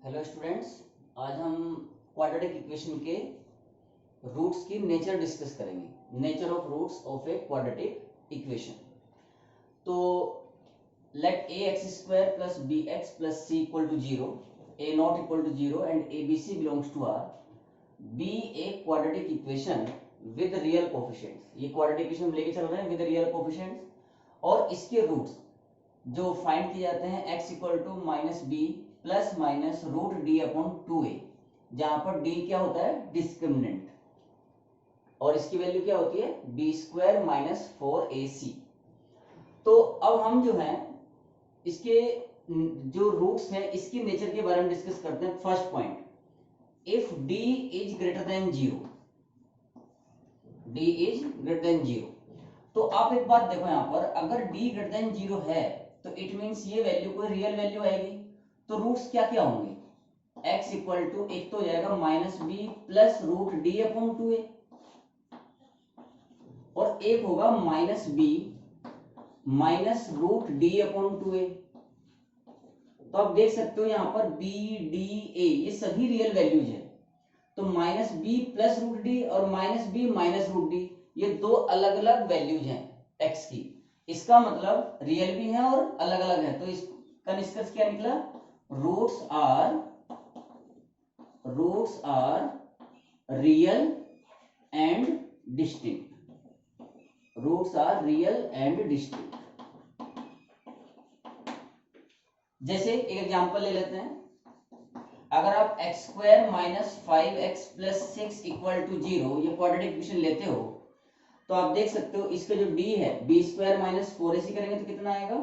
Hello students, आज हम quadratic equation के रूट्स की नेचर डिस्कस करेंगे। Nature of roots of a quadratic equation. तो let a x square plus b x plus c equal to zero, a not equal to zero and a b c belongs to R be a quadratic equation with real coefficients. ये quadratic equation लेके चल रहे हैं with real coefficients और इसके roots जो find किए जाते हैं x equal to minus b plus minus root d upon two a, जहां पर d क्या होता है, डिस्क्रिमिनेंट, और इसकी वैल्यू क्या होती है, b square minus four a सी। तो अब हम जो है इसके जो रूट्स हैं इसकी नेचर के बारे में डिस्कस करते हैं। First point, if d is greater than zero, d is greater than zero, तो आप एक बात देखो यहां पर, अगर d ग्रेटर देन जीरो है तो इट मींस ये वैल्यू कोई रियल वैल्यू आएगी। तो रूट्स क्या क्या होंगे, x इक्वल टू एक तो हो जाएगा minus b plus root d upon two a, और एक होगा minus b minus root d upon two a. तो आप देख सकते हो यहां पर बी डी ए ये सभी रियल वैल्यूज है। तो minus b plus root d और minus b minus root d ये दो अलग अलग वैल्यूज हैं x की। इसका मतलब रियल भी है और अलग अलग है। तो इसका निष्कर्ष क्या निकला, roots are real and distinct. Roots are real and distinct. जैसे एक एग्जांपल ले लेते हैं, अगर आप x square minus five x plus six equal to zero ये क्वाड्रेटिक इक्वेशन लेते हो, तो आप देख सकते हो इसका जो d है b square minus four a c करेंगे तो कितना आएगा,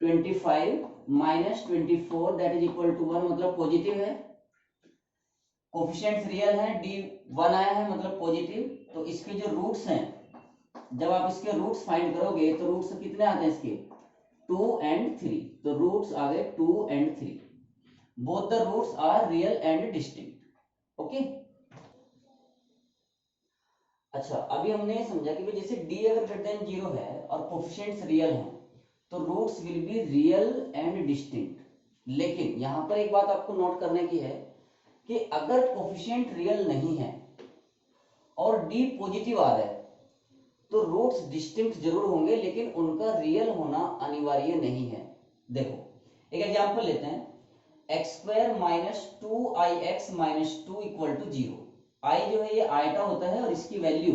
25 minus 24 that is equal to 1, मतलब पॉजिटिव है। कोफिशिएंट्स रियल है, d 1 आया है मतलब पॉजिटिव। तो इसके जो रूट्स हैं, जब आप इसके रूट्स फाइंड करोगे तो रूट्स कितने आते हैं इसके, 2 एंड 3। तो रूट्स आ गए 2 and 3। Both the roots are real and distinct. Okay, अच्छा अभी हमने समझा कि भाई जैसे d अगर ग्रेटर देन जीरो है और कोफिशिएंट्स रियल हैं तो roots will be real and distinct. लेकिन यहां पर एक बात आपको नोट करने की है कि अगर कोफिशिएंट रियल नहीं है और d पॉजिटिव आ रहा है तो रूट्स डिस्टिंक्ट जरूर होंगे, लेकिन उनका रियल होना अनिवार्य नहीं है। देखो एक एग्जांपल लेते हैं, x square minus two i x minus two equal to zero. I जो है ये आयटा होता है और इसकी value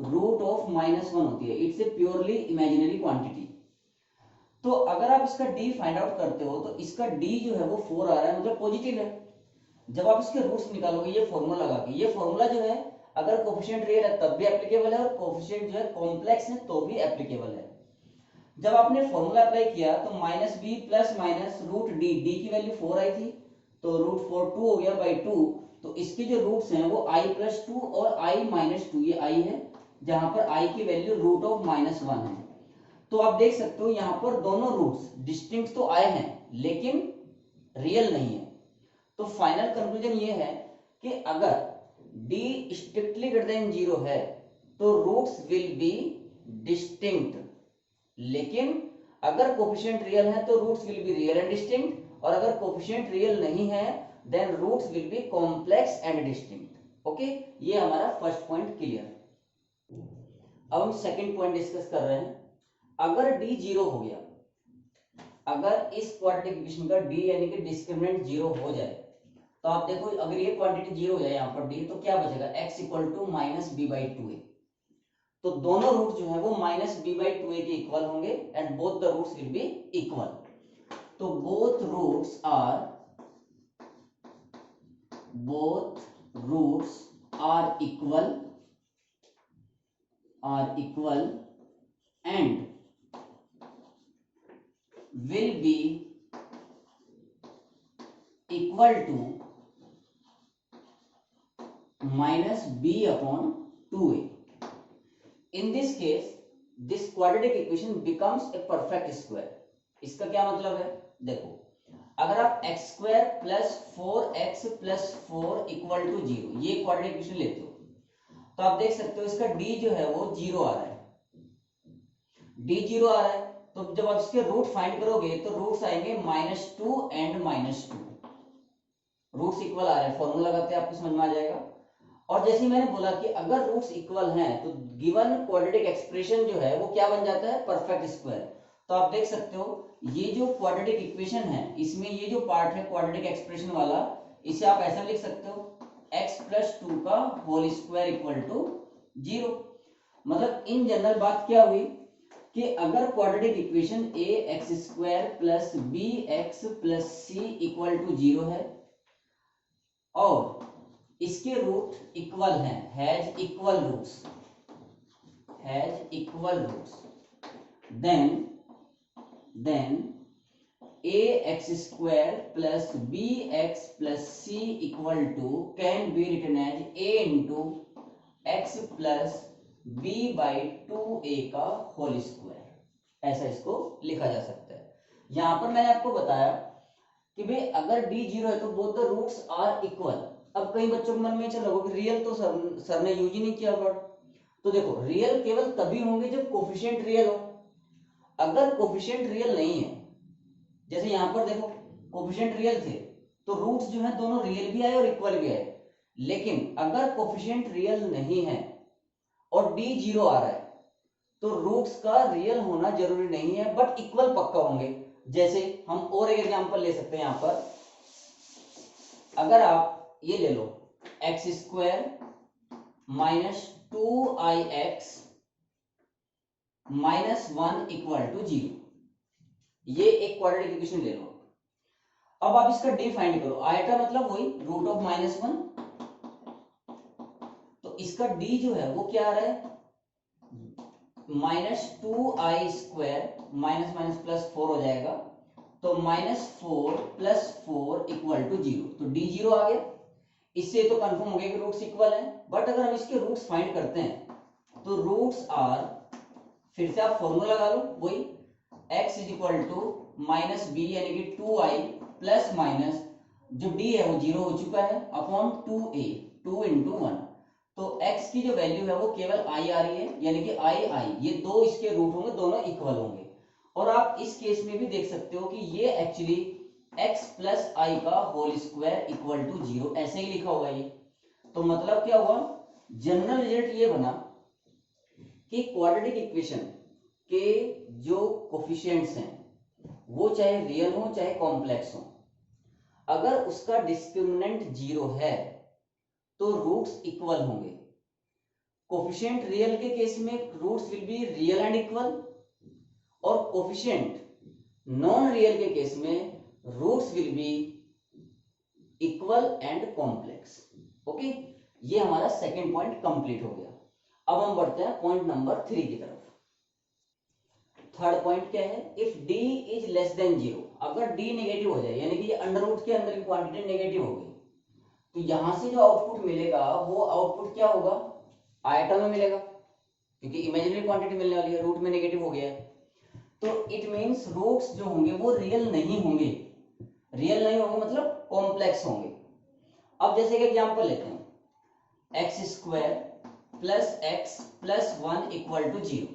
root of minus one होती है। It's a purely imaginary quantity. तो अगर आप इसका d फाइंड आउट करते हो तो इसका d जो है वो 4 आ रहा है, मतलब पॉजिटिव है। जब आप इसके रूट्स निकालोगे ये फॉर्मूला लगा के, ये फॉर्मूला जो है अगर कोफिशिएंट रियल है तब भी एप्लीकेबल है और कोफिशिएंट जो है कॉम्प्लेक्स है तो भी एप्लीकेबल है। जब आपने फॉर्मूला अप्लाई किया तो minus b plus minus root d, d की वैल्यू 4 आई थी तो रूट 4 2 हो गया बाई 2। तो इसके जो रूट्स हैं वो i प्लस टू और i माइनस टू, ये i है जहां पर i की value root of minus one है। तो आप देख सकते हो यहां पर दोनों रूट्स डिस्टिंक्ट तो आए हैं लेकिन रियल नहीं है। तो फाइनल कंक्लूजन ये है कि अगर d strictly greater than zero है तो रूट्स विल बी डिस्टिंक्ट, लेकिन अगर कोफिशिएंट रियल है तो roots will be real and distinct, और अगर कोफिशिएंट रियल नहीं है then roots will be complex and distinct. Okay, ये हमारा फर्स्ट पॉइंट क्लियर। अब हम सेकंड पॉइंट डिस्कस कर रहे हैं, अगर d जीरो हो गया, अगर इस क्वाड्रेटिक इक्वेशन का d यानी कि डिस्क्रिमिनेंट जीरो हो जाए, तो आप देखो अगर ये क्वांटिटी जीरो हो जाए यहाँ पर d, तो क्या बचेगा, x equal to minus b by two a. तो दोनों रूट जो है वो minus b by two a के इक्वल होंगे and both the roots will be equal. तो both roots are equal and will be equal to minus b upon 2a. In this case, this quadratic equation becomes a perfect square. इसका क्या मतलब है, देखो अगर आप x square plus four X plus four equal to zero ये quadratic equation लेते हो तो आप देख सकते हो इसका d जो है वो जीरो आ रहा है, d जीरो आ रहा है। तो जब आप इसके रूट फाइंड करोगे तो रूट्स आएंगे -2 एंड -2। रूट्स इक्वल आ रहे हैं, फॉर्मूला लगाते हैं आपको समझ में आ जाएगा। और जैसे ही मैंने बोला कि अगर रूट्स इक्वल हैं तो गिवन क्वाड्रेटिक एक्सप्रेशन जो है वो क्या बन जाता है, परफेक्ट स्क्वायर। तो आप देख सकते हो ये जो क्वाड्रेटिक इक्वेशन है इसमें ये जो पार्ट है क्वाड्रेटिक एक्सप्रेशन वाला, इसे आप ऐसा लिख सकते हो x+2 का होल स्क्वायर इक्वल टू 0। मतलब इन जनरल बात क्या हुई कि अगर quadratic equation ax² plus bx plus c equal to 0 है और इसके रूट इक्वल हैं, has equal roots, then ax² plus bx plus c equal to can be written as a into x plus b by 2a का whole square, ऐसा इसको लिखा जा सकता है। यहां पर मैंने आपको बताया कि भाई अगर d 0 है तो both the roots are equal. अब कई बच्चों के मन में चल रहा होगा कि रियल तो सर ने यूज ही नहीं किया वर्ड। तो देखो रियल केवल तभी होंगे जब कोफिशिएंट रियल हो। अगर कोफिशिएंट रियल नहीं है, जैसे यहां पर देखो कोफिशिएंट रियल थे तो रूट्स जो है दोनों रियल भी आए और इक्वल भी आए। लेकिन अगर कोफिशिएंट रियल नहीं है और d 0 आ रहा है तो रूट्स का रियल होना जरूरी नहीं है बट इक्वल पक्का होंगे। जैसे हम और एक एग्जांपल ले सकते हैं, यहां पर अगर आप ये ले लो x² minus 2ix minus 1 equal to 0, ये एक क्वाड्रेटिक इक्वेशन ले लो। अब आप इसका डी फाइंड करो, आयटा मतलब वही रूट ऑफ -1, तो इसका डी जो है वो क्या आ रहा है, -2i² माइनस माइनस प्लस 4 हो जाएगा, तो -4 प्लस 4 इक्वल टू 0, तो डी 0 आ गया। इससे तो कंफर्म हो गया कि रूट्स इक्वल हैं। बट अगर हम इसके रूट्स फाइंड करते हैं तो रूट्स आर, फिर से आप फॉर्मूला लगा लो वही x is equal to minus b यानी कि 2i प्लस माइनस जो d है वो 0 हो चुका है अपॉन 2a 2 इंटू 1, तो x की जो वैल्यू है वो केवल i आ रही है यानी कि i ये दो इसके रूट होंगे, दोनों इक्वल होंगे। और आप इस केस में भी देख सकते हो कि ये एक्चुअली x प्लस आई का होल स्क्वायर इक्वल टू 0 ऐसे ही लिखा होगा ये। तो मतलब क्या हुआ, जनरल रिजल्ट ये बना कि क्वाड्रेटिक इक्वेशन के जो कोफिशिएंट्स हैं वो चाहे रियल हो चाहे कॉम्प्लेक्स हो, अगर उसका डिस्क्रिमिनेंट 0 है तो रूट्स इक्वल होंगे। कोफिशिएंट रियल के केस में roots will be real and equal, और कोफिशिएंट नॉन रियल के केस में roots will be equal and complex. Okay, ये हमारा सेकेंड पॉइंट कंप्लीट हो गया। अब हम बढ़ते हैं पॉइंट नंबर 3 की तरफ। थर्ड पॉइंट क्या है, if d is less than 0, अगर d नेगेटिव हो जाए यानी कि ये अंडर रूट के अंदर की क्वांटिटी नेगेटिव हो गई, तो यहां से जो आउटपुट मिलेगा वो आउटपुट क्या होगा, आयटा में मिलेगा, क्योंकि इमेजिनरी क्वांटिटी मिलने वाली है, रूट में नेगेटिव हो गया है। तो इट मींस रूट्स जो होंगे वो रियल नहीं होंगे, रियल नहीं होंगे मतलब कॉम्प्लेक्स होंगे। अब जैसे एक एग्जांपल लेते हैं, x² plus x plus 1 equal to 0।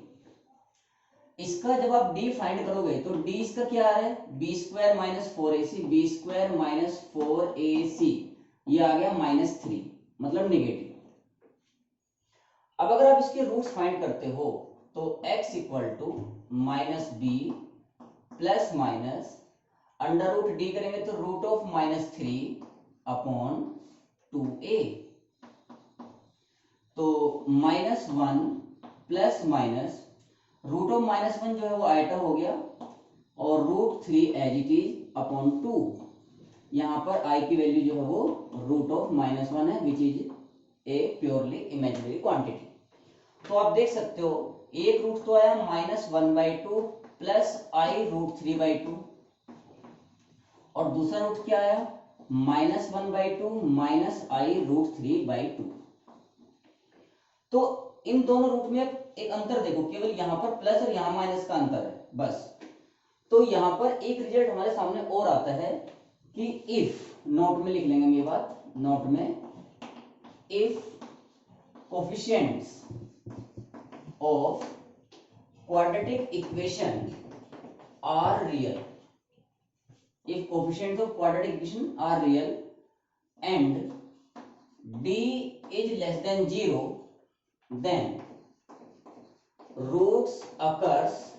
इसका जब आप d फाइंड करोगे तो d इसका क्या आ रहा है, b² minus 4ac, b² minus 4ac, ये आ गया -3 मतलब नेगेटिव। अब अगर आप इसके रूट्स फाइंड करते हो तो x equal to -b plus minus under root d करेंगे तो रूट ऑफ -3 अपॉन 2a, तो -1 प्लस माइनस रूट ऑफ -1 जो है वो आयटा हो गया और √3 एज इट इज अपॉन 2, यहां पर i की वैल्यू जो है वो रूट ऑफ -1 है which is a purely imaginary quantity. तो आप देख सकते हो एक रूट तो आया -1/2 प्लस i √3/2, और दूसरा रूट क्या आया -1/2 माइनस i √3/2। तो इन दोनों रूट में एक अंतर देखो, केवल यहां पर प्लस और यहां माइनस का अंतर है बस। तो यहां पर एक रिजल्ट हमारे सामने और आता है कि इफ, नोट में लिख लेंगे हम ये बात, नोट में, if coefficients of quadratic equation are real, if coefficients of quadratic equation are real and d is less than 0, then roots occurs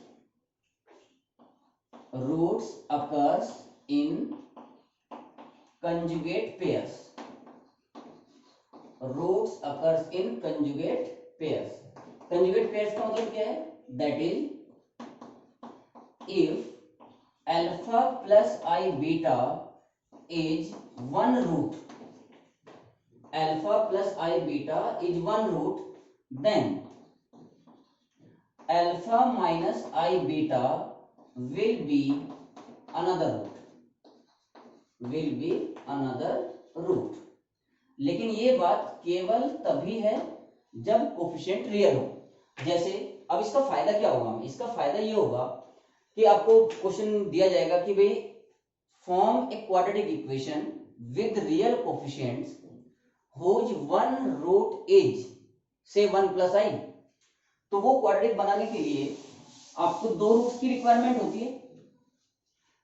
in conjugate pairs. Roots occurs in conjugate pairs. Conjugate pairs का मतलब क्या है? That is, if alpha plus I beta is one root, alpha plus I beta is one root, then alpha minus I beta will be another root. लेकिन ये बात केवल तभी है जब कोफिशिएंट रियल हो. जैसे अब इसका फायदा क्या होगा? इसका फायदा ये होगा कि आपको क्वेश्चन दिया जाएगा कि भाई form a quadratic equation with real coefficients whose one root is से 1 प्लस आई. तो वो क्वाड्रेटिक बनाने के लिए आपको दो रूट्स की रिक्वायरमेंट होती है,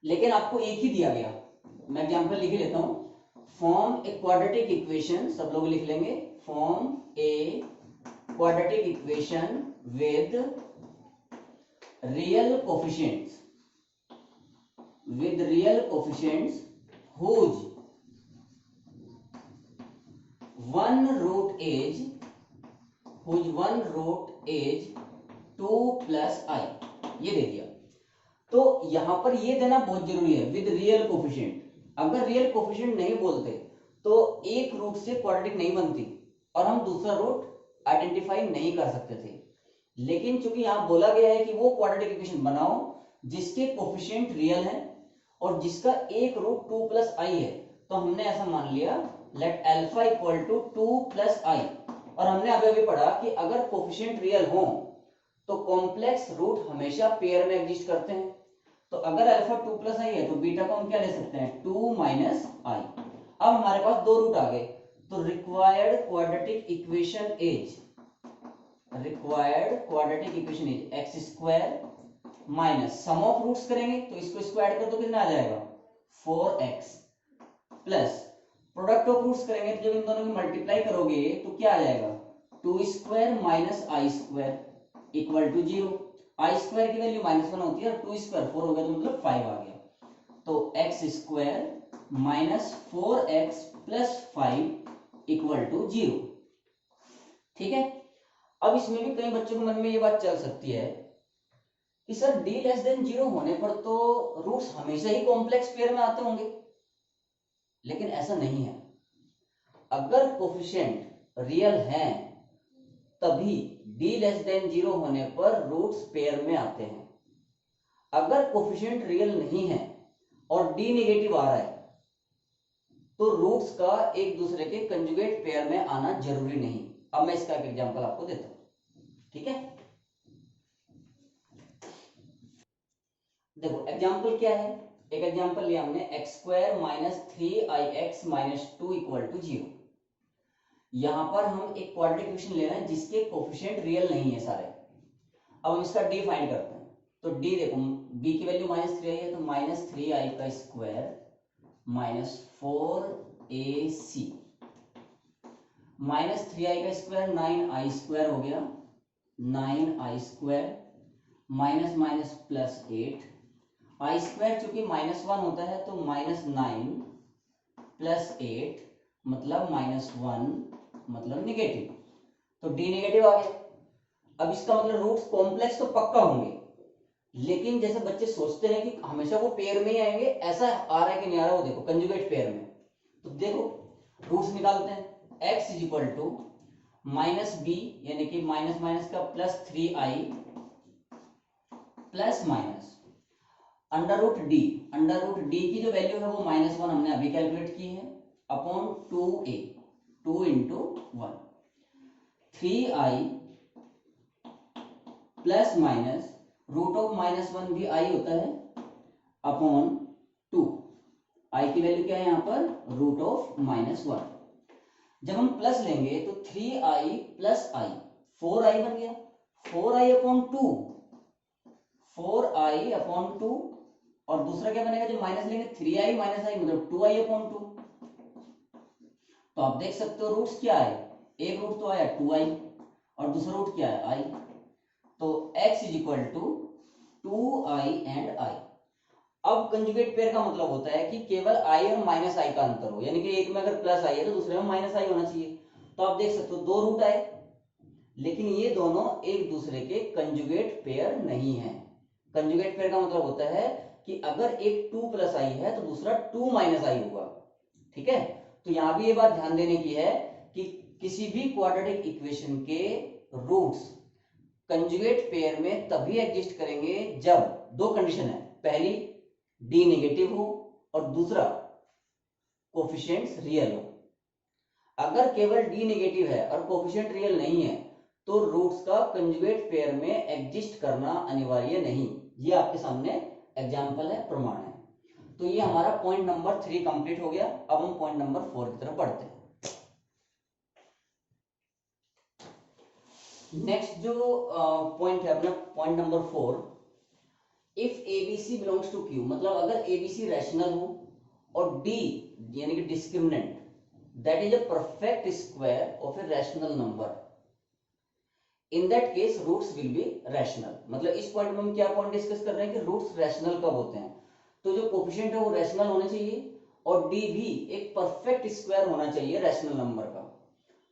लेकिन आपको एक ही दिया गया. मैं एग्जांपल लिख लेता हूं. फॉर्म ए क्वाड्रेटिक इक्वेशन, सब लोग लिख लेंगे. Form a quadratic equation with real coefficients whose one root is 2 plus i. ये दे दिया. तो यहां पर ये देना बहुत जरूरी है, विद रियल कोफिशिएंट. अगर रियल कोफिशिएंट नहीं बोलते तो एक रूट से क्वाड्रेटिक नहीं बनती और हम दूसरा रूट आइडेंटिफाई नहीं कर सकते थे. लेकिन चूंकि यहां बोला गया है कि वो क्वाड्रेटिक इक्वेशन बनाओ जिसके कोफिशिएंट रियल है और जिसका एक रूट 2 प्लस आई है, तो हमने ऐसा मान लिया let alpha equal to 2 plus i. और हमने अभी पढ़ा कि अगर कोफिशिएंट रियल हो तो कॉम्प्लेक्स रूट हमेशा पेयर में एग्जिस्ट करते हैं. तो अगर अल्फा 2 प्लस आई है तो बीटा को हम क्या ले सकते हैं? 2 माइनस आई. अब हमारे पास दो रूट आ गए. तो required quadratic equation is x square minus sum of roots करेंगे तो इसको स्क्वायर कर दो, कितना आ जाएगा? 4x plus product of roots करेंगे तो जब इन दोनों की मल्टीप्लाई करोगे तो क्या आ जाएगा? 2 square minus i square equal to 0. I square की वैल्यू -1 होती है और 2 स्क्वायर 4 हो गया तो मतलब 5 आ गया. तो x square minus 4x plus 5 equal to 0. ठीक है. अब इसमें भी कई बच्चों के मन में ये बात चल सकती है कि सर d लेस देन 0 होने पर तो रूट्स हमेशा ही कॉम्प्लेक्स पेयर में आते होंगे. लेकिन ऐसा नहीं है. अगर कोफिशिएंट रियल हैं तभी d लेस देन 0 होने पर रूट्स पेयर में आते हैं. अगर कोफिशिएंट रियल नहीं है और d नेगेटिव आ रहा है तो रूट्स का एक दूसरे के कंजुगेट पेयर में आना जरूरी नहीं. अब मैं इसका एक एग्जांपल आपको देता हूं. ठीक है. देखो एग्जांपल क्या है. एक एग्जांपल लिया हमने x square minus 3ix minus 2 equal to 0. यहां पर हम एक क्वाड्रेटिक इक्वेशन ले रहे हैं जिसके कोफिशिएंट रियल नहीं है सारे. अब हम इसका d फाइंड करते हैं. तो d देखो b की वैल्यू -3 आई है तो -3i का स्क्वायर माइनस 4ac -3i का स्क्वायर 9i स्क्वायर हो गया. 9i square minus minus plus 8 आई स्क्वायर चूंकि -1 होता है तो -9 प्लस 8 मतलब -1 मतलब निगेटिव. तो d नेगेटिव आ गया. अब इसका मतलब रूट्स कॉम्प्लेक्स तो पक्का होंगे, लेकिन जैसे बच्चे सोचते हैं कि हमेशा वो पेयर में ही आएंगे, ऐसा आ रहा है कि नहीं आ रहा. वो देखो कंजुगेट पेयर में. तो देखो रूट्स निकालते हैं. x is equal to -b यानी कि माइनस माइनस का plus 3i plus minus under root d की जो वैल्यू है वो -1 हमने अभी कैलकुलेट की है upon 2a 2 into 1 3i plus minus root of -1 भी i होता है अपॉन 2. i की वैल्यू क्या है यहाँ पर? Root of -1. जब हम प्लस लेंगे तो 3i प्लस i 4i बन गया. 4i अपॉन 2 4i अपॉन 2 और दूसरा क्या बनेगा जो माइनस लेंगे 3i माइनस i मतलब 2i अपॉन 2. तो आप देख सकते हो रूट्स क्या है, एक रूट तो आया 2i और दूसरा रूट क्या है i, तो x is equal to 2i and i। अब कंजुगेट पेयर का मतलब होता है कि केवल i और माइनस i का अंतर हो, यानी कि एक में अगर प्लस i है तो दूसरे में माइनस i होना चाहिए। तो आप देख सकते हो दो रूट आए, लेकिन ये दोनों एक दूसरे के कंजुगेट पेयर नहीं है। कंजुगेट पेयर का मतलब होता है कि अगर एक 2 प्लस i है तो दूसरा 2 माइनस i होगा, ठीक है। तो यहां भी ये बात ध्यान देने की है कि किसी भी क्वाड्रेटिक इक्वेशन के रूट्स कंजुगेट पेयर में तभी एग्जिस्ट करेंगे जब दो कंडीशन है, पहली d नेगेटिव हो और दूसरा कोफिशिएंट्स रियल हो। अगर केवल d नेगेटिव है और कोफिशिएंट रियल नहीं है तो रूट्स का कंजुगेट पेयर में एग्जिस्ट करना अनिवार्य नहीं। ये आपके सामने एग्जांपल है, प्रमाण है। तो ये हमारा पॉइंट नंबर 3 कंप्लीट हो गया। अब हम पॉइंट नंबर 4 की तरफ बढ़ते हैं। नेक्स्ट जो पॉइंट है अपना point number 4, if abc belongs to q, मतलब अगर एबीसी रैशनल हो और डी यानी कि discriminant that is a perfect square of a rational number, in that case roots will be rational. मतलब इस पॉइंट में हम क्या पॉइंट डिस्कस कर रहे हैं कि रूट्स रैशनल कब होते हैं, तो जो कोफिशिएंट है वो रैशनल होना चाहिए और डी भी एक परफेक्ट स्क्वायर होना चाहिए रैशनल नंबर का।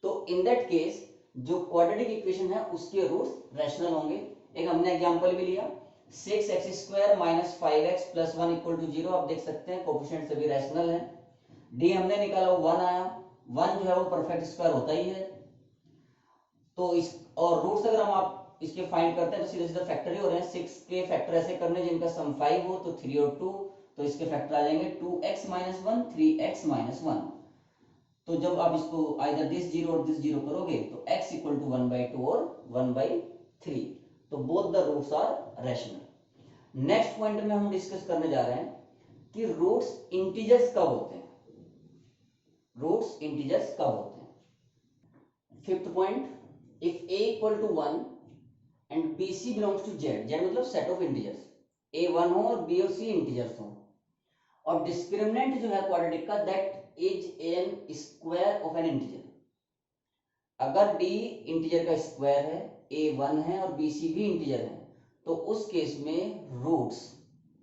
तो इन दैट केस जो क्वाड्रेटिक इक्वेशन है उसके रूट्स रैशनल होंगे। एक हमने एग्जांपल भी लिया 6x² - 5x + 1 = 0। आप देख सकते हैं कोफिशिएंट सभी रैशनल हैं। डी हमने निकाला 1 आया, 1 जो है वो परफेक्ट स्क्वायर होता ही है। तो इस और रूट्स अगर हम आप इसके फाइंड करते हैं तो सीधे सीधे फैक्टर ही हो रहे हैं। 6 के फैक्टर ऐसे करने जिनका सम 5 हो, तो 3 और 2, तो इसके फैक्टर आ जाएंगे 2x - 1 3x - 1। तो जब आप इसको आइदर दिस 0 और दिस 0 करोगे तो x = 1/2 और 1/3, तो both the roots are rational. Next point में हम डिस्कस करने जा रहे हैं कि रूट्स इंटीजर्स कब होते हैं, रूट्स इंटीजर्स कब होते हैं। Fifth point, if a = 1 and bc belongs to z, z मतलब सेट ऑफ इंटीजर्स, a 1 हो और b और c इंटीजर्स हो, और डिस्क्रिमिनेंट जो है क्वाड्रेटिक का that is an square of N integer. अगर d इंटीजर का स्क्वायर है, a 1 है और b c भी इंटीजर है, तो उस केस में रूट्स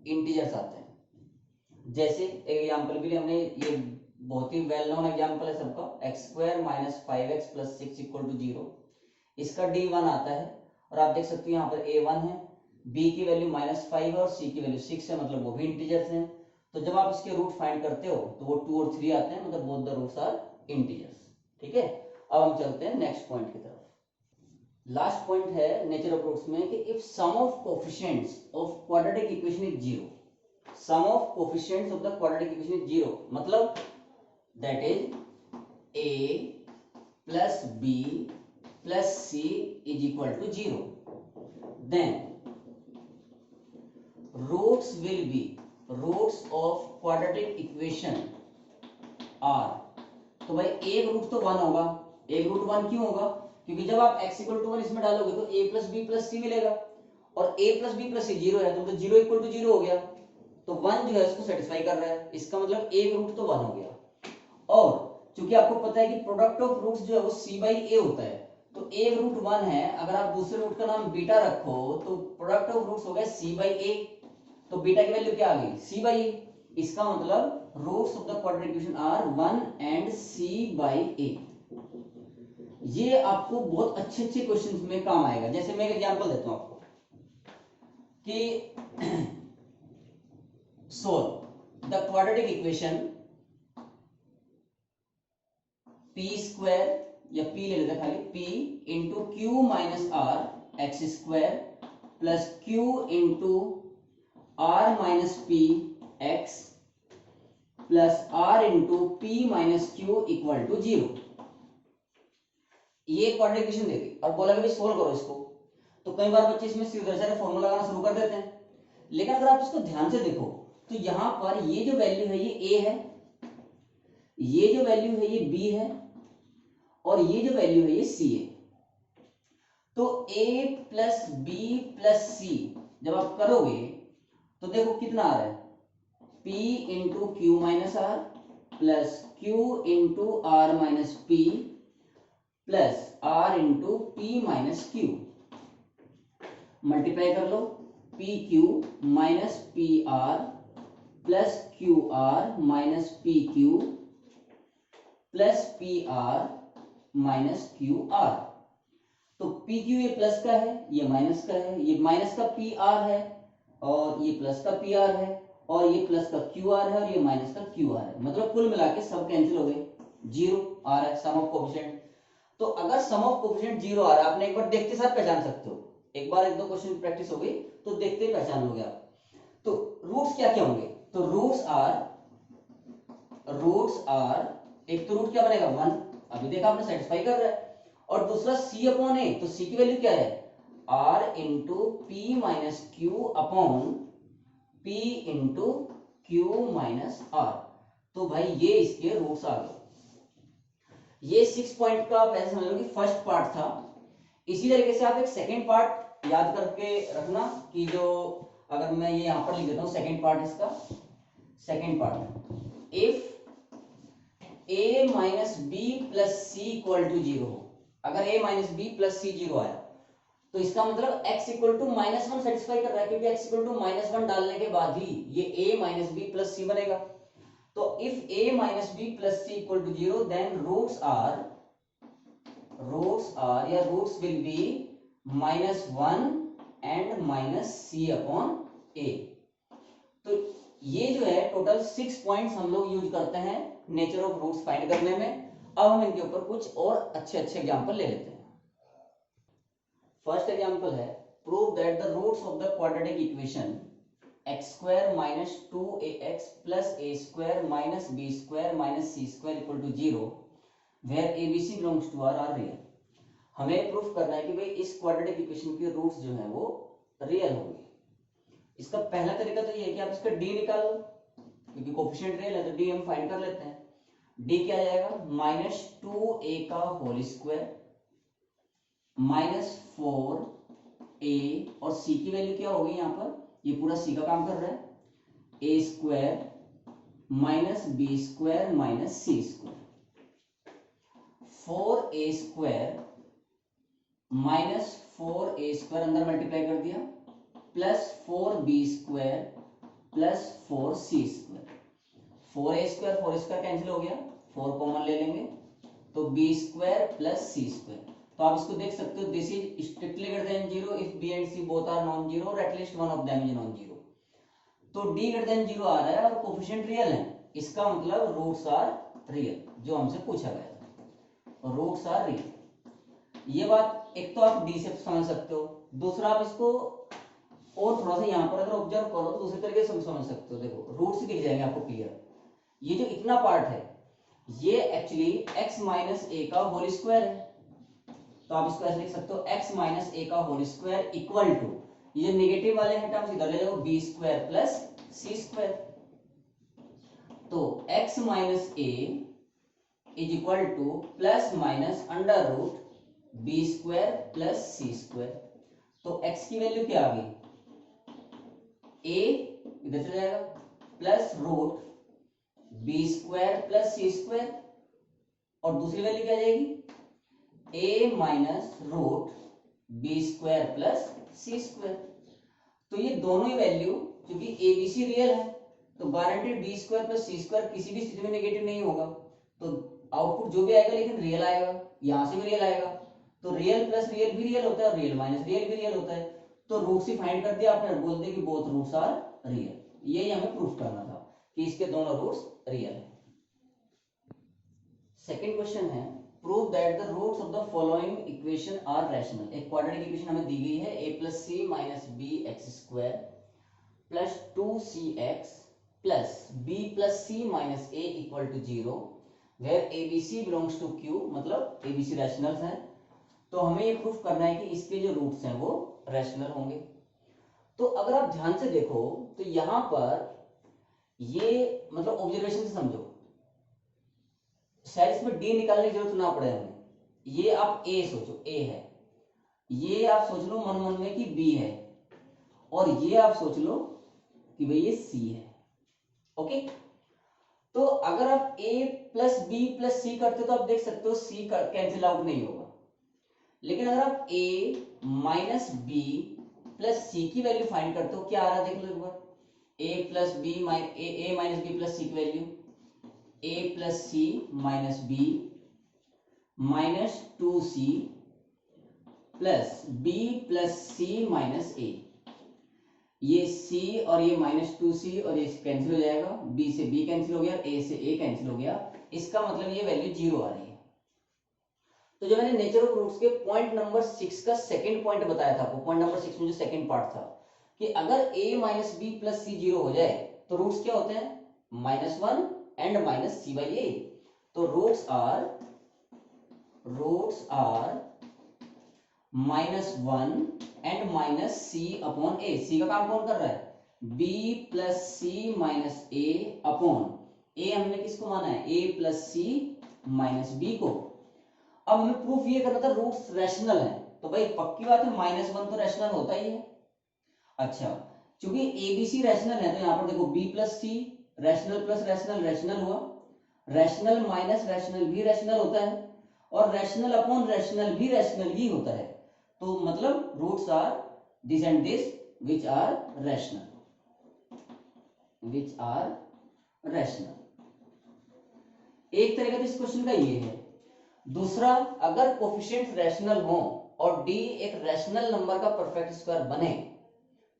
इंटीजर्स आते हैं। जैसे एग्जांपल भी हमने, ये बहुत ही वेल नोन एग्जांपल है सबका, x² - 5x + 6 = 0। इसका d1 आता है और आप देख सकते हो यहाँ पर a1 है, b की वैल्यू -5 और c की वैल्यू 6 है, मतलब वो भी इंटीजर्स हैं। तो जब आप इसके रूट फाइंड करते हो तो वो 2 और 3 आते हैं, मतलब both the roots are integers, ठीक है। अब हम चलते हैं नेक्स्ट पॉइंट की तरफ। लास्ट पॉइंट है नेचर ऑफ रूट्स में कि if sum of coefficients of quadratic equation is 0, sum of coefficients of the quadratic equation is 0, मतलब that is a + b + c = 0, then roots will be, roots of quadratic equation are, तो भाई एक root तो 1 होगा। एक root 1 क्यों होगा, क्योंकि जब आप x = 1 इसमें डालोगे तो a + b + c मिलेगा, और a + b + c 0 है, तो 0 = 0 हो गया, तो 1 जो है उसको सेटिस्फाई कर रहा है। इसका मतलब एक रूट तो 1 हो गया। और क्योंकि आपको पता है कि प्रोडक्ट ऑफ रूट्स जो है वो c/a होता है, तो एक रूट 1 है, अगर आप दूसरे रूट का नाम बीटा रखो तो प्रोडक्ट ऑफ रूट्स हो गया c/a, तो बीटा की वैल्यू क्या आ गई c/a। इसका मतलब roots of the quadratic equation are 1 and c/a। ये आपको बहुत अच्छे अच्छे क्वेश्चंस में काम आएगा। जैसे मैं एक एग्जांपल देता हूं आपको कि solve the quadratic equation p² या p ले लेते हैं खाली, p × q - r x² + q × r - p x + r × p - q = 0। ये क्वाड्रेटिक इक्वेशन दे दी और बोला कि भाई सोल्व करो इसको। तो कई बार बच्चे इसमें सीधे सारे फॉर्मूला लगाना शुरू कर देते हैं, लेकिन अगर आप इसको ध्यान से देखो तो यहां पर ये जो वैल्यू है ये a है, ये जो वैल्यू है ये b है, और ये जो वैल्यू है ये c है। तो a + b + c जब आप करोगे तो देखो कितना आ रहा है, p × q - r plus q into r minus p plus r into p minus q, multiply कर लो, p q minus p r plus q r minus p q plus p r minus q r. तो p q ये plus का है, ये minus का है, ये माइनस का पी आर है और ये प्लस का पी आर है, और ये प्लस का क्यू आर है और ये माइनस का क्यू आर है। मतलब कुल मिला के सब कैंसिल हो गए, जीरो आ रहा है सम ऑफ कोफिशिएंट। तो अगर सम ऑफ कोफिशिएंट जीरो आ रहा है, आपने एक बार देखते साथ पहचान सकते हो, एक बार एक दो क्वेश्चन प्रैक्टिस हो गई तो देखते ही पहचान लोगे आप। तो रूट्स क्या क्या होंगे, तो रूट्स आर एक तो रूट क्या बनेगा 1, अभी देखा आपने सेटिस्फाई कर रहा है, और दूसरा c अपॉन ए, तो c की वैल्यू क्या है r into p minus q upon p into q minus r. तो भाई ये इसके रूट्स आ गए। ये 6 पॉइंट का आप ऐसे समझ लो कि फर्स्ट पार्ट था। इसी तरीके से आप एक सेकंड पार्ट याद करके रखना कि जो, अगर मैं ये यहां पर लिख देता हूं सेकंड पार्ट, इसका second part, if a minus b plus c equal to zero हो, अगर a minus b plus c zero आया तो इसका मतलब x equal to minus one satisfy कर रहा है, क्योंकि x equal to minus one डालने के बाद ही ये a minus b plus c बनेगा। तो if a minus b plus c equal to zero then roots are या roots will be minus one and minus c upon a. तो ये जो है टोटल 6 पॉइंट्स हम लोग यूज करते हैं नेचर ऑफ रूट्स फाइंड करने में। अब हम इनके ऊपर कुछ और अच्छे अच्छे एग्जांपल ले लेते हैं। फर्स्ट एग्जांपल है, prove that the roots of the quadratic equation x square minus 2ax plus a square minus b square minus c square equal to 0 where abc belongs to r are real. हमें proof करना है कि भाई इस quadratic equation के roots जो है वो रियल होंगे। इसका पहला तरीका तो ये है कि आप इसका d निकाल लो, क्योंकि कोफिशिएंट रियल है तो d हम फाइंड कर लेते हैं। d क्या आ जाएगा, माइनस 2a का होल स्क्वायर माइनस 4a, और c की वैल्यू क्या होगी यहाँ पर, ये पूरा c का काम कर रहा है, a square minus b square minus c square, 4a square minus 4a square अंदर मल्टीप्लाई कर दिया plus 4b square plus 4c square, 4a square cancel हो गया, 4 कॉमन ले लेंगे तो b square plus c square. तो आप इसको देख सकते हो, this is strictly greater than 0 if b and c both are non zero और at least one of them is non zero. तो d ग्रेटर देन 0 आ रहा है और कोफिशिएंट रियल है, इसका मतलब रूट्स आर रियल, जो हमसे पूछा गया था, रूट्स आर रियल। ये बात एक तो आप d से समझ सकते हो, दूसरा आप इसको और थोड़ा सा यहाँ पर अगर ऑब्जर्व करो तो दूसरे तरीके से समझ सकते हो। देखो रूट्स दिख जाएंगे आपको क्लियर, ये जो इतना पार्ट है ये एक्चुअली x माइनस ए का होल स्क्वायर है, तो आप इसको ऐसे लिख सकते हो x माइनस ए का होल स्क्वायर इक्वल टू, ये नेगेटिव वाले हैं टर्म्स इधर ले जाओ, b square plus c square. तो x minus a is equal to plus minus under root b square plus c square. तो x की वैल्यू क्या आ गई, a इधर चला जाएगा plus root b square plus c square, और दूसरी वैल्यू क्या आ जाएगी a minus root b square plus c square. तो ये दोनों ही वैल्यू क्योंकि a b c रियल है तो guaranteed b square plus c square किसी भी स्थिति में नेगेटिव नहीं होगा, तो आउटपुट जो भी आएगा लेकिन रियल आएगा, यहां से भी रियल आएगा। तो रियल प्लस रियल भी रियल होता है और रियल माइनस रियल भी रियल होता है। तो रूट्स ही फाइंड कर दिया आपने, बोल दिया कि बोथ रूट्स आर रियल। यही हमें प्रूफ करना था कि इसके दोनों रूट्स रियल है। सेकंड क्वेश्चन है, prove that the roots of the following equation are rational. एक क्वाड्रेटिक इक्वेशन हमें दी गई है, a plus c minus b x square plus 2cx plus b plus c minus a equal to 0 where abc belongs to q, मतलब abc rationals हैं। तो हमें ये प्रूफ करना है कि इसके जो रूट्स हैं वो रैशनल होंगे। तो अगर आप ध्यान से देखो तो यहां पर ये मतलब ऑब्जर्वेशन से समझो, शायद इसमें डी निकालने की जरूरत ना पड़े हमें। ये आप ए सोचो, ए है, ये आप सोच लो मन मन में कि बी है, और ये आप सोच लो कि भाई ये सी है। ओके, तो अगर आप a प्लस बी प्लस सी करते हो तो आप देख सकते हो c कैंसिल आउट नहीं होगा, लेकिन अगर आप a minus b plus c की वैल्यू फाइंड करते हो क्या आ रहा है देख लो एक बार, a plus b a minus b plus c की value a plus c minus b minus 2c plus b plus c minus a, ये c और ये माइनस 2c और ये कैंसिल हो जाएगा, b से b कैंसिल हो गया, a से a कैंसिल हो गया, इसका मतलब ये वैल्यू 0 आ रही है। तो जो मैंने नेचर ऑफ रूट्स के पॉइंट नंबर 6 का सेकंड पॉइंट बताया था आपको, पॉइंट नंबर 6 में जो सेकंड पार्ट था कि अगर a माइनस बी प्लस सी 0 हो जाए तो रूट्स क्या होते हैं, -1 एंड माइनस सी बाई ए। तो roots are -1 and minus c upon ए। सी का काम कौन कर रहा है, b प्लस सी माइनस ए अपॉन ए, हमने किसको माना है, a plus c minus B को। अब हमें प्रूफ ये करना था रूट्स रैशनल है, तो भाई पक्की बात है -1 तो रैशनल होता ही है। अच्छा, क्योंकि एबीसी रैशनल है तो यहाँ पर देखो b plus c rational plus rational rational हुआ, रैशनल माइनस रैशनल भी रैशनल होता है, और रैशनल अपॉन रैशनल भी रैशनल ही होता है। तो मतलब roots are this and this which are rational, एक तरीका तो इस क्वेश्चन का ये है। दूसरा, अगर कोफिशिएंट्स रैशनल हो और d एक रैशनल नंबर का परफेक्ट स्क्वायर बने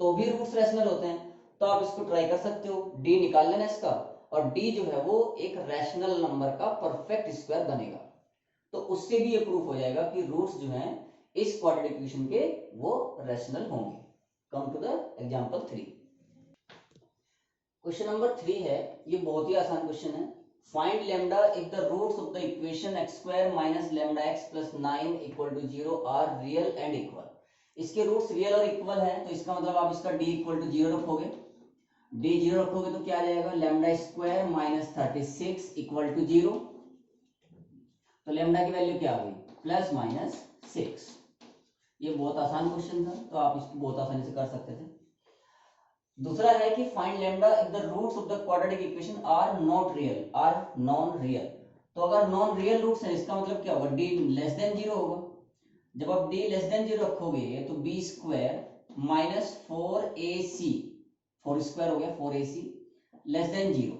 तो भी रूट्स रैशनल होते हैं, तो आप इसको ट्राई कर सकते हो, d निकाल लेना इसका, और d जो है वो एक रैशनल नंबर का परफेक्ट स्क्वायर बनेगा, तो उससे भी ये प्रूफ हो जाएगा कि रूट्स जो हैं इस क्वाड्रेटिक इक्वेशन के वो रैशनल होंगे। Come to the example 3। Question number 3 है, ये बहुत ही आसान क्वेश्चन है। Find lambda if the roots of the equation x square minus lambda x plus 9 equal to 0 are real and equal. इसके रूट्स रियल और इक्वल हैं, तो इसका मतलब आप इसका d इक्वल टू 0 रखोगे, d 0 रखोगे तो क्या आ जाएगा, lambda square minus 36 equal to 0। तो लैम्डा की वैल्यू क्या आ गई, प्लस माइनस 6। ये बहुत आसान क्वेश्चन था, तो आप इसको बहुत आसानी से कर सकते थे। दूसरा है कि find lambda if the roots of the quadratic equation are not real, are non real. तो अगर नॉन रियल रूट्स है इसका मतलब क्या होगा, d लेस देन 0 होगा। जब आप d लेस देन 0 रखोगे तो b square minus 4ac, 4 square हो गया 4ac लेस देन 0,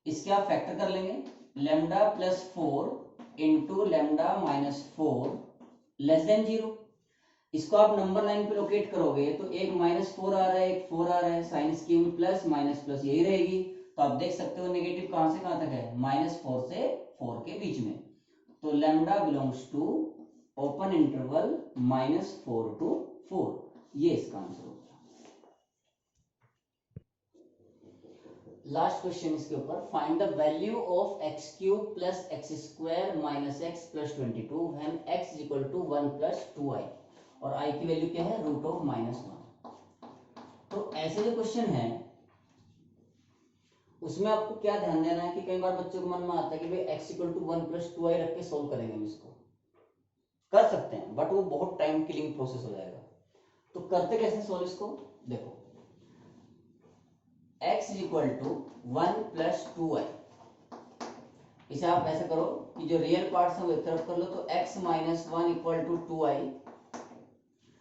इसके आप फैक्टर कर लेंगे, lambda plus 4 into lambda minus 4 less than 0। इसको आप नंबर लाइन पे लोकेट करोगे तो एक -4 आ रहा है, एक 4 आ रहा है, sine scheme plus minus plus यही रहेगी। तो आप देख सकते हो नेगेटिव कहां से कहां तक है, -4 से 4 के बीच में। तो lambda belongs to open interval -4 to 4, ये इसका आंसर होगा। लास्ट क्वेश्चन इसके ऊपर, find the value of x cube plus x square minus x plus 22 when x is equal to 1 plus 2i, और i की वैल्यू क्या है, √1। तो ऐसे जो क्वेश्चन है उसमें आपको क्या ध्यान देना है कि कई बार बच्चों को मन में आता है कि भाई x equal to 1 plus 2i रख के सोल्व करेंगे, हम इसको कर सकते हैं बट वो बहुत टाइम किलिंग प्रोसेस हो जाएगा। तो करते कैसे सोल्व इसको, देखो x is equal to 1 plus 2i, इसे आप ऐसे करो कि जो रियल पार्ट्स हैं वो एक तरफ कर लो, तो x minus 1 equal to 2i,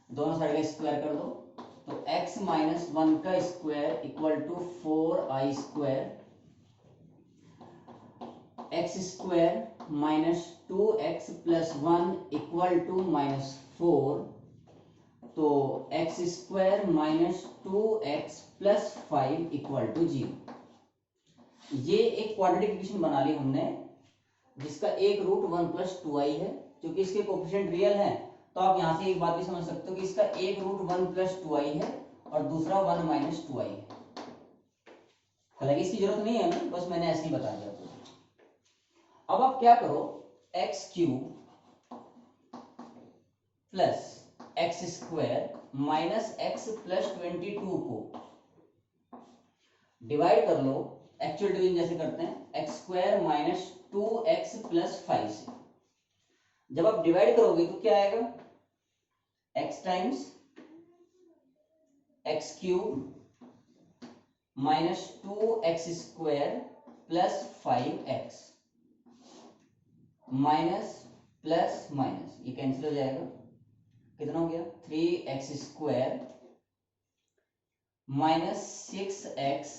दोनों साइड का स्क्वायर कर दो, तो x माइनस 1 का square equal to 4i square, x square minus 2x plus 1 equal to -4, तो x square minus 2x plus 5 equal to 0। ये एक क्वाड्रेटिक इक्वेशन बना ली हमने जिसका एक रूट 1 प्लस 2i है, क्योंकि इसके कोफिशिएंट रियल है। तो आप यहां से एक बात भी समझ सकते हो कि इसका एक रूट 1 प्लस 2i है और दूसरा 1 माइनस 2i है। हालांकि इसकी जरूरत नहीं है हमें, बस मैंने ऐसे ही बता दिया। अब आप क्या करो, x cube plus x square minus x plus 22 को डिवाइड कर लो, एक्चुअल डिवीजन जैसे करते हैं, x square minus 2x plus 5 से। जब आप डिवाइड करोगे तो क्या आएगा, x times x cube minus 2x square plus 5x minus plus minus, ये कैंसिल हो जाएगा, कितना हो गया 3x square minus 6x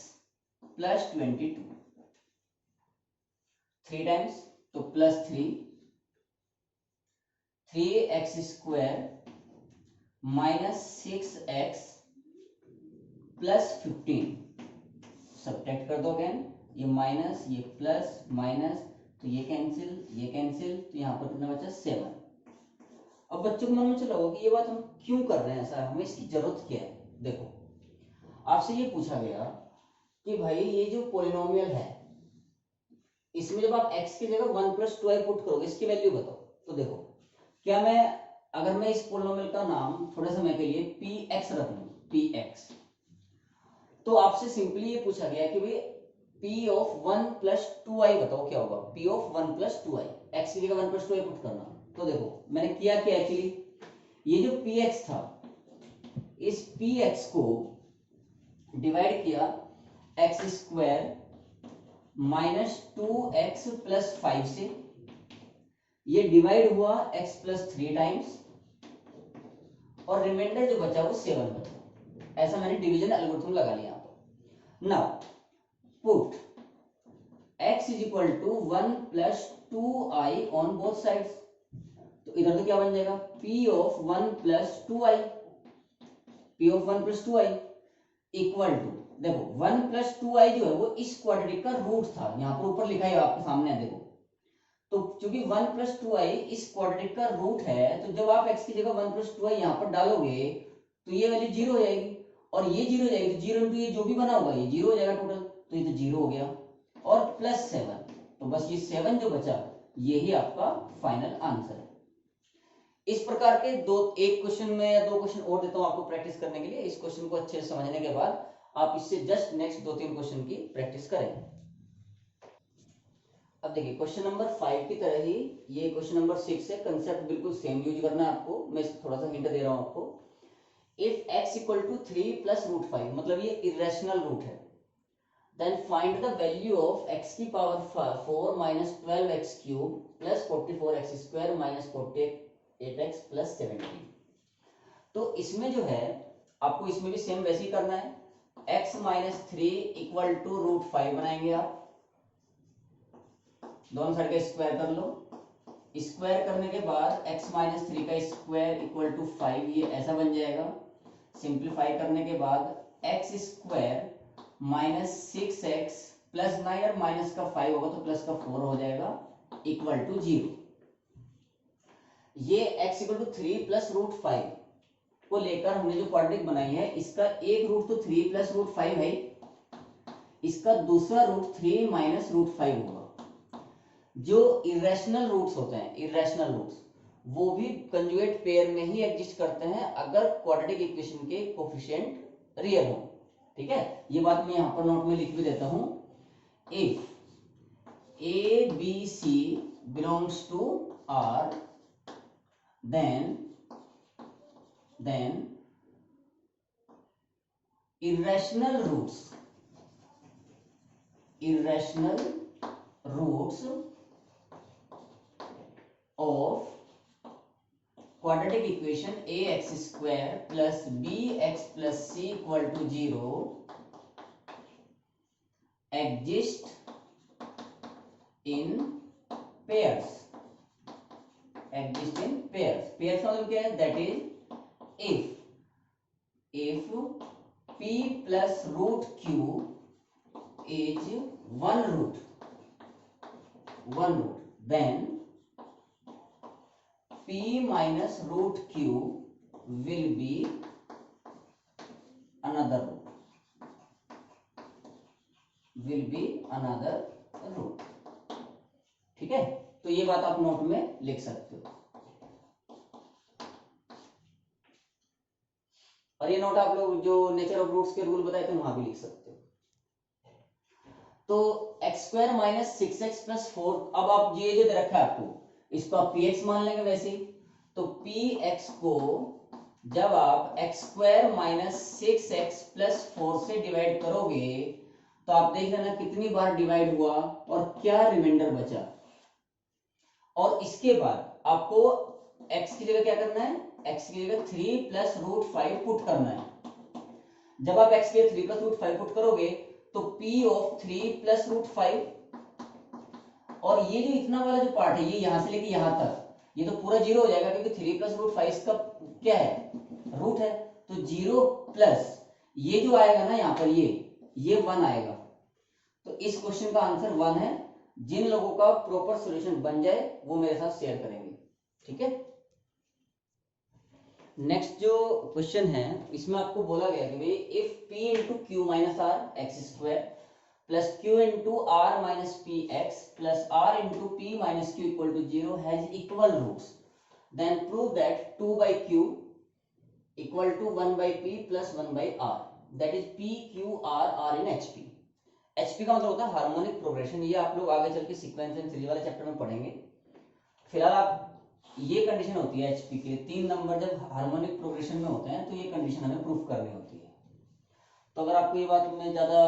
plus 22, 3 times तो plus 3x square minus 6x plus 15, subtract कर दो अगेन, ये माइनस ये प्लस माइनस, तो ये कैंसिल, तो यहाँ पर कितना बचा 7। अब बच्चों को मन में चला होगा कि ये बात हम क्यों कर रहे हैं, ऐसा हमें इसकी जरूरत क्या है। देखो आपसे ये पूछा गया कि भाई ये जो पॉलिनोमियल है इसमें जब आप x की जगह 1 + 2i पुट करोगे इसकी वैल्यू बताओ। तो देखो क्या मैं अगर मैं इस पॉलिनोमियल का नाम थोड़े समय के लिए px रख लूं, px, तो आपसे सिंपली ये पूछा गया कि भाई p ऑफ 1 + 2i बताओ क्या होगा, p ऑफ 1 + 2i, x की जगह 1 + 2i पुट करना। तो देखो मैंने किया कि एक्चुअली ये जो px था इस px को डिवाइड किया x square minus 2x plus 5 से, ये डिवाइड हुआ x प्लस 3 टाइम्स और रिमाइंडर जो बचा वो 7 बचा। ऐसा मैंने डिवीजन एल्गोरिथम लगा लिया। Now put x is equal to 1 + 2i on both sides, तो इधर तो क्या बन जाएगा p of 1 + 2i, p of 1 + 2i equal to, देखो 1 + 2i जो है वो इस क्वाड्रेटिक का रूट था, यहाँ पर ऊपर लिखा है आपके सामने है देखो। तो चूंकि 1 + 2i इस क्वाड्रेटिक का रूट है, तो जब आप x की जगह 1 + 2i यहाँ पर डालोगे तो ये वैल्यू 0 हो जाएगी, और ये 0 हो जाएगी, तो 0 × ये जो भी बना होगा ये 0 हो जाएगा टोटल, तो ये तो 0 हो गया, और प्लस 7, तो बस ये 7 जो बचा यही आपका फाइनल आंसर है। इस प्रकार के एक क्वेश्चन में या 2 क्वेश्चन और देता हूं आपको प्रैक्टिस करने के लिए। इस क्वेश्चन को अच्छे से समझने के बाद आप इससे जस्ट नेक्स्ट 2-3 क्वेश्चन की प्रैक्टिस करें। अब देखिए क्वेश्चन नंबर 5 की तरह ही ये क्वेश्चन नंबर 6 है, कंसेप्ट बिल्कुल सेम यूज करना है आपको, मैं थोड़ा सा हिंट दे रहा हूं आपको। इफ x = 3 + √5, मतलब ये इरेशनल रूट है, then find the value of x की पावर 4 - 12x³ + 44x² - 48x + 17। तो इसमें जो है आपको इसमें भी सेम वैसे ही करना है, x - 3 = √5 बनाएंगे आप, दोनों साइड का स्क्वायर कर लो, स्क्वायर करने के बाद x - 3 का स्क्वायर = 5, ये ऐसा बन जाएगा। सिंप्लीफाई करने के बाद x² - 6x + 9, और माइनस का 5 होगा तो प्लस का 4 हो जाएगा, = 0। ये x = 3 + √5 को लेकर हमने जो क्वाड्रेटिक बनाई है, इसका एक रूट तो 3 + √5 है, इसका दूसरा रूट 3 - √5 होगा। जो इरेशनल रूट्स होते हैं, इरेशनल रूट्स वो भी कंजुगेट पेयर में ही एग्जिस्ट करते हैं अगर क्वाड्रेटिक इक्वेशन के कोफिशिएंट रियल हो। ठीक है, ये बात मैं यहां पर नोट में लिख भी देता हूं। If a b c belongs to R, then irrational roots of quadratic equation ax² + bx + c = 0 exist in pairs। exist in pairs, pairs का मतलब क्या है, that is if p + √q is one root, then p - √q will be another root। ठीक है, तो ये बात आप नोट में लिख सकते हो, और ये नोट आप लोग जो नेचर ऑफ रूट्स के रूल बताए थे वहां भी लिख सकते हो। तो x² - 6x + 4, अब आप ये जो दे रखा है आपको, इसको आप px मान लेंगे वैसे ही, तो px को जब आप x² - 6x + 4 से डिवाइड करोगे तो आप देख लेना कितनी बार डिवाइड हुआ और क्या रिमाइंडर बचा। और इसके बाद आपको x की जगह क्या करना है, x की जगह 3 प्लस रूट 5 पुट करना है। जब आप x की जगह 3 प्लस रूट 5 पुट करोगे तो p ऑफ 3 प्लस रूट 5, और ये जो इतना वाला जो पार्ट है ये यहां से लेके यहां तक, ये तो पूरा जीरो हो जाएगा क्योंकि 3 प्लस रूट 5 इसका क्या है, रूट है। तो 0 प्लस ये जो आएगा ना यहाँ पर ये 1 आएगा। तो इस क्वेश्चन का आंसर 1 है। जिन लोगों का प्रॉपर सॉल्यूशन बन जाए वो मेरे साथ शेयर करेंगे, ठीक है। नेक्स्ट जो क्वेश्चन है इसमें आपको बोला गया कि भाई if p into q minus r x square plus q into r minus p x plus r into p minus q equal to 0 has equal roots, then prove that 2 by q equal to 1 by p plus 1 by r, that is p q r r in hp। hp का मतलब होता है harmonic progression. ये आप लोग आगे चल के सीक्वेंस एंड सीरीज वाले चैप्टर में पढ़ेंगे। फिलहाल आप ये कंडीशन होती है hp के लिए, 3 नंबर जब हार्मोनिक प्रोग्रेशन में होते हैं तो ये कंडीशन हमें प्रूफ करनी होती है। तो अगर आपको ये बात में ज्यादा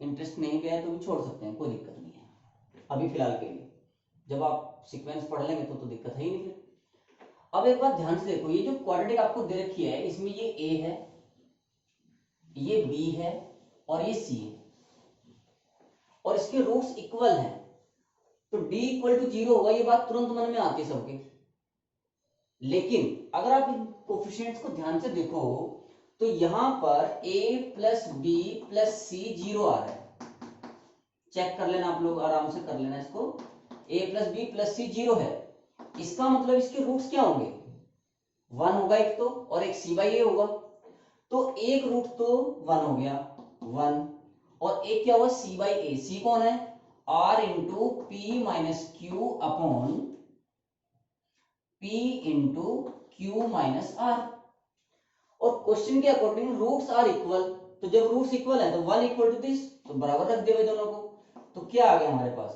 इंटरेस्ट नहीं गया है तो भी छोड़ सकते हैं, कोई दिक्कत नहीं है अभी फिलहाल के लिए। जब आप सीक्वेंस पढ़ लेंगे तो दिक्कत है ही नहीं फिर। अब एक बात ध्यान से देखो, ये जो क्वाड्रेटिक आपको दे रखी है इसमें ये a है, ये b है और ये c है, और इसके रूट्स इक्वल हैं। तो d इक्वल टू 0 होगा, ये बात तुरंत मन में आती है सबके। लेकिन अगर आप इन कोफिशिएंट्स को ध्यान से देखो तो यहां पर a plus b plus c 0 आ रहा है। चेक कर लेना आप लोग, आराम से कर लेना इसको। a plus b plus c 0 है, इसका मतलब इसके रूट्स क्या होंगे, 1 होगा एक तो, और एक c बाई a होगा। तो एक रूट तो 1 हो गया 1, और एक क्या हुआ c बाई a। c कौन है, r into p minus q upon p into q minus r। और क्वेश्चन के अकॉर्डिंग रूट्स आर इक्वल, तो जब रूट्स इक्वल है तो 1 इक्वल टू दिस, तो बराबर रख दिया दोनों को। तो क्या आ गया हमारे पास,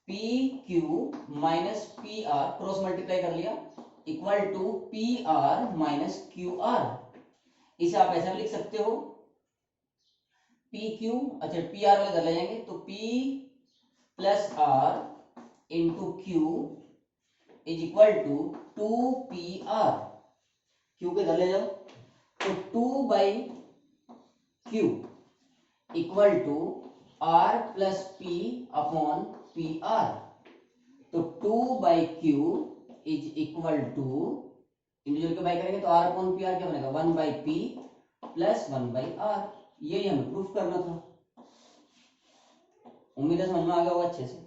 p q minus p r, cross multiply कर लिया, equal to p r minus q r. इसे आप ऐसा भी लिख सकते हो पी क्यू, अच्छा पी आर वाले घर ले जाएंगे तो p plus r into q is equal to 2 p r. Q के घर ले जाओ तो 2 by q equal to r plus p upon p r. तो 2 by Q is equal to, individual के बाई करेंगे तो आर अपॉन पी आर क्या बनेगा, 1 by p plus 1 by r. यही हमें प्रूफ करना था। उम्मीद है समझ में आ गया होगा अच्छे से।